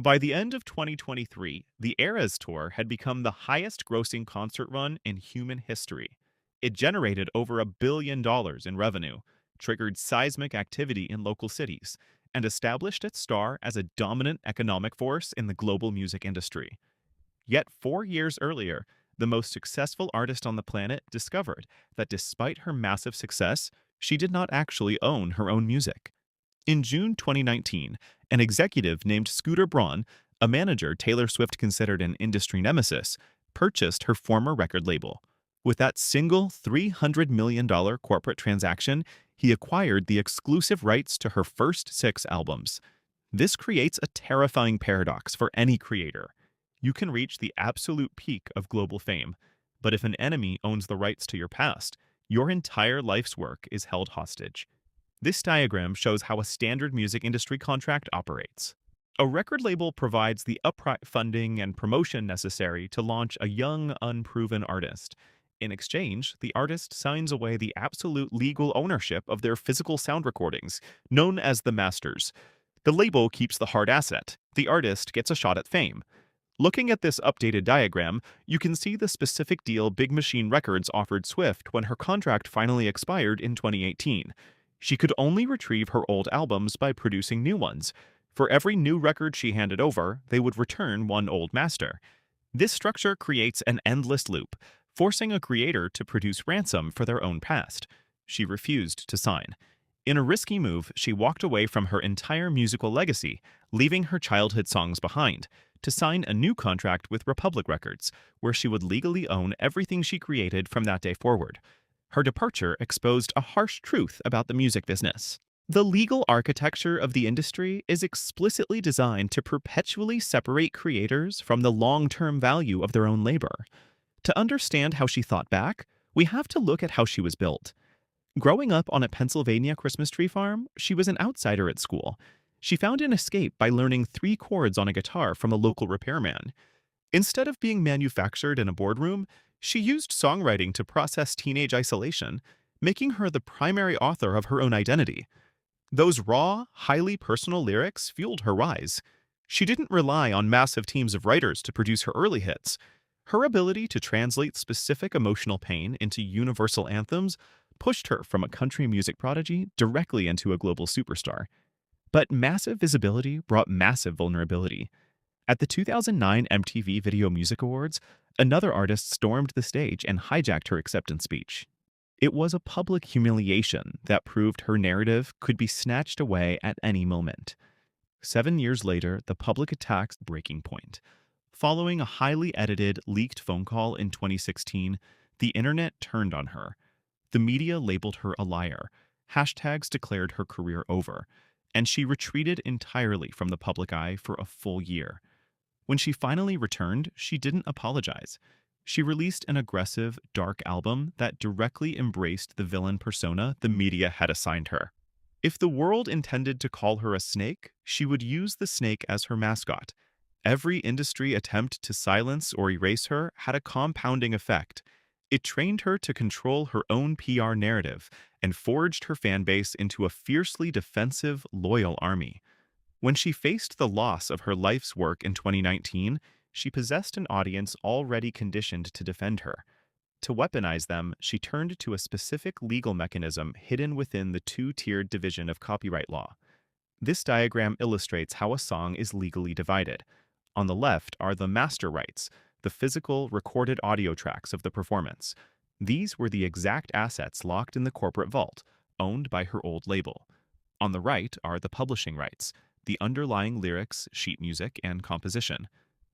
By the end of 2023, the Eras Tour had become the highest grossing concert run in human history. It generated over $1 billion in revenue, triggered seismic activity in local cities, and established its star as a dominant economic force in the global music industry. Yet 4 years earlier, the most successful artist on the planet discovered that despite her massive success, she did not actually own her own music. In June 2019, an executive named Scooter Braun, a manager Taylor Swift considered an industry nemesis, purchased her former record label. With that single $300 million corporate transaction, he acquired the exclusive rights to her first 6 albums. This creates a terrifying paradox for any creator. You can reach the absolute peak of global fame, but if an enemy owns the rights to your past, your entire life's work is held hostage. This diagram shows how a standard music industry contract operates. A record label provides the upfront funding and promotion necessary to launch a young, unproven artist. In exchange, the artist signs away the absolute legal ownership of their physical sound recordings, known as the masters. The label keeps the hard asset. The artist gets a shot at fame. Looking at this updated diagram, you can see the specific deal Big Machine Records offered Swift when her contract finally expired in 2018. She could only retrieve her old albums by producing new ones. For every new record she handed over, they would return one old master. This structure creates an endless loop, forcing a creator to produce ransom for their own past. She refused to sign. In a risky move, she walked away from her entire musical legacy, leaving her childhood songs behind, to sign a new contract with Republic Records, where she would legally own everything she created from that day forward. Her departure exposed a harsh truth about the music business. The legal architecture of the industry is explicitly designed to perpetually separate creators from the long-term value of their own labor. To understand how she thought back, we have to look at how she was built. Growing up on a Pennsylvania Christmas tree farm, she was an outsider at school. She found an escape by learning 3 chords on a guitar from a local repairman. Instead of being manufactured in a boardroom, she used songwriting to process teenage isolation, making her the primary author of her own identity. Those raw, highly personal lyrics fueled her rise. She didn't rely on massive teams of writers to produce her early hits. Her ability to translate specific emotional pain into universal anthems pushed her from a country music prodigy directly into a global superstar. But massive visibility brought massive vulnerability. At the 2009 MTV Video Music Awards, another artist stormed the stage and hijacked her acceptance speech. It was a public humiliation that proved her narrative could be snatched away at any moment. 7 years later, the public attack's breaking point. Following a highly edited, leaked phone call in 2016, the internet turned on her. The media labeled her a liar. Hashtags declared her career over, and she retreated entirely from the public eye for a full year. When she finally returned, she didn't apologize. She released an aggressive, dark album that directly embraced the villain persona the media had assigned her. If the world intended to call her a snake, she would use the snake as her mascot. Every industry attempt to silence or erase her had a compounding effect. It trained her to control her own PR narrative and forged her fan base into a fiercely defensive, loyal army. When she faced the loss of her life's work in 2019, she possessed an audience already conditioned to defend her. To weaponize them, she turned to a specific legal mechanism hidden within the 2-tiered division of copyright law. This diagram illustrates how a song is legally divided. On the left are the master rights, the physical, recorded audio tracks of the performance. These were the exact assets locked in the corporate vault, owned by her old label. On the right are the publishing rights, the underlying lyrics, sheet music, and composition.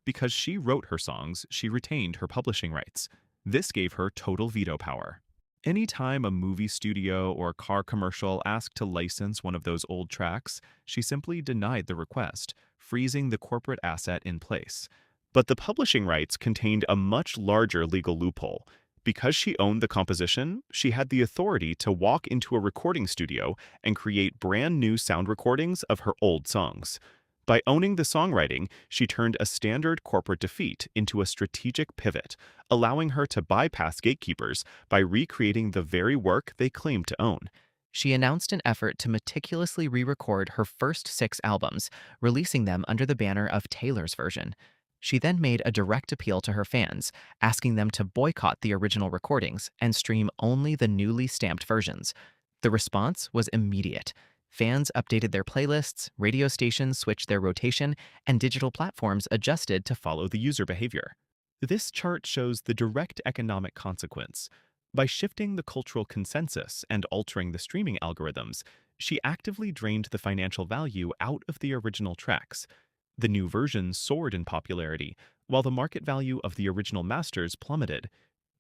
Because she wrote her songs, she retained her publishing rights. This gave her total veto power. Anytime a movie studio or car commercial asked to license one of those old tracks, she simply denied the request, freezing the corporate asset in place. But the publishing rights contained a much larger legal loophole. Because she owned the composition, she had the authority to walk into a recording studio and create brand new sound recordings of her old songs. By owning the songwriting, she turned a standard corporate defeat into a strategic pivot, allowing her to bypass gatekeepers by recreating the very work they claimed to own. She announced an effort to meticulously re record her first 6 albums, releasing them under the banner of Taylor's version. She then made a direct appeal to her fans, asking them to boycott the original recordings and stream only the newly stamped versions. The response was immediate. Fans updated their playlists, radio stations switched their rotation, and digital platforms adjusted to Follow the user behavior. This chart shows the direct economic consequence. By shifting the cultural consensus and altering the streaming algorithms, she actively drained the financial value out of the original tracks. The new versions soared in popularity, while the market value of the original masters plummeted.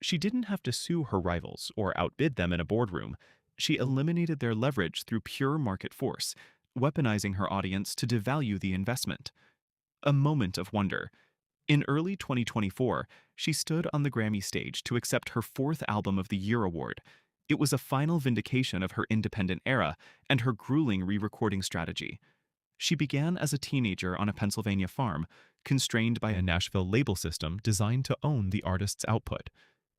She didn't have to sue her rivals or outbid them in a boardroom. She eliminated their leverage through pure market force, weaponizing her audience to devalue the investment. A moment of wonder. In early 2024, she stood on the Grammy stage to accept her fourth Album of the Year award. It was a final vindication of her independent era and her grueling re recording strategy. She began as a teenager on a Pennsylvania farm, constrained by a Nashville label system designed to own the artist's output.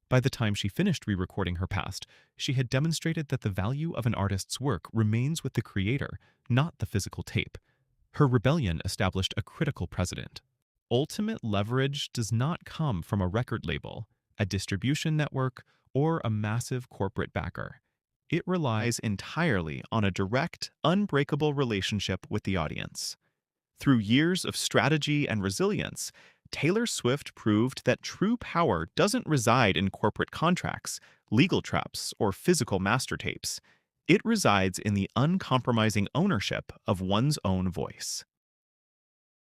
By the time she finished re recording her past, she had demonstrated that the value of an artist's work remains with the creator, not the physical tape. Her rebellion established a critical precedent. Ultimate leverage does not come from a record label, a distribution network, or a massive corporate backer. It relies entirely on a direct, unbreakable relationship with the audience. Through years of strategy and resilience, Taylor Swift proved that true power doesn't reside in corporate contracts, legal traps, or physical master tapes. It resides in the uncompromising ownership of one's own voice.